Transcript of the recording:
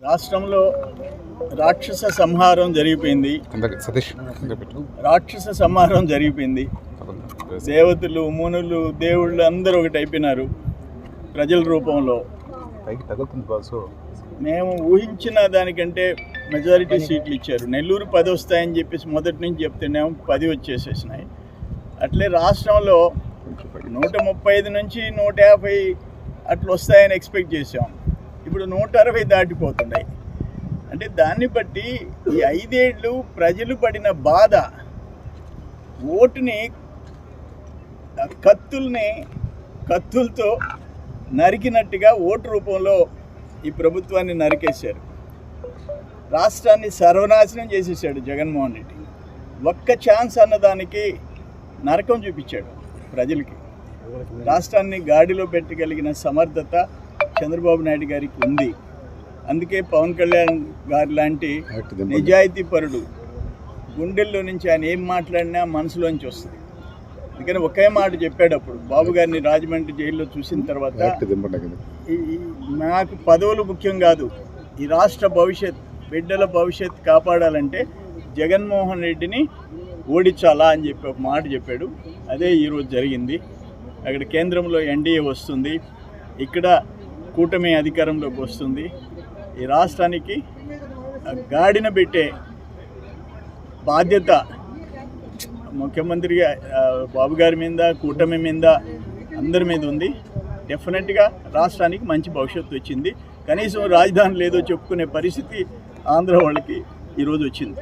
రాష్ట్రంలో రాక్షస సంహారం జరిగిపోయింది. రాక్షస సంహారం జరిగిపోయింది. దేవతలు, మునులు, దేవుళ్ళు అందరూ ఒకటి అయిపోయినారు ప్రజల రూపంలో. మేము ఊహించిన దానికంటే మెజారిటీ సీట్లు ఇచ్చారు. నెల్లూరు 10 వస్తాయని చెప్పేసి మొదటి నుంచి చెప్తేనేమో 10 వచ్చేసేసినాయి. అట్లే రాష్ట్రంలో 135 నుంచి 150 అట్లా వస్తాయని ఎక్స్పెక్ట్ చేసాం. ఇప్పుడు 160 దాటిపోతున్నాయి. అంటే దాన్ని బట్టి ఈ 5 ఏళ్ళు ప్రజలు పడిన బాధ, ఓటుని కత్తులతో నరికినట్టుగా ఓటు రూపంలో ఈ ప్రభుత్వాన్ని నరికేశారు. రాష్ట్రాన్ని సర్వనాశనం చేసేసాడు జగన్మోహన్ రెడ్డి. ఒక్క ఛాన్స్ అన్నదానికి నరకం చూపించాడు ప్రజలకి. రాష్ట్రాన్ని గాడిలో పెట్టగలిగిన సమర్థత చంద్రబాబు నాయుడు గారికి ఉంది. అందుకే పవన్ కళ్యాణ్ గారి లాంటి నిజాయితీ పరుడు గుండెల్లో నుంచి ఆయన ఏం మాట్లాడినా మనసులోంచి వస్తుంది. అందుకని ఒకే మాట చెప్పాడు అప్పుడు బాబు గారిని రాజమండ్రి జైల్లో చూసిన తర్వాత, నాకు పదవులు ముఖ్యం కాదు, ఈ రాష్ట్ర భవిష్యత్, బిడ్డల భవిష్యత్ కాపాడాలంటే జగన్మోహన్ రెడ్డిని ఓడించాలా అని చెప్పి ఒక మాట చెప్పాడు. అదే ఈరోజు జరిగింది. అక్కడ కేంద్రంలో ఎన్డీఏ వస్తుంది, ఇక్కడ కూటమి అధికారంలోకి వస్తుంది. ఈ రాష్ట్రానికి గాడిన పెట్టే బాధ్యత ముఖ్యమంత్రి బాబు గారి మీద, కూటమి మీద, అందరి మీద ఉంది. డెఫినెట్గా రాష్ట్రానికి మంచి భవిష్యత్తు వచ్చింది. కనీసం రాజధాని లేదో చెప్పుకునే పరిస్థితి ఆంధ్ర వాళ్ళకి ఈరోజు వచ్చింది.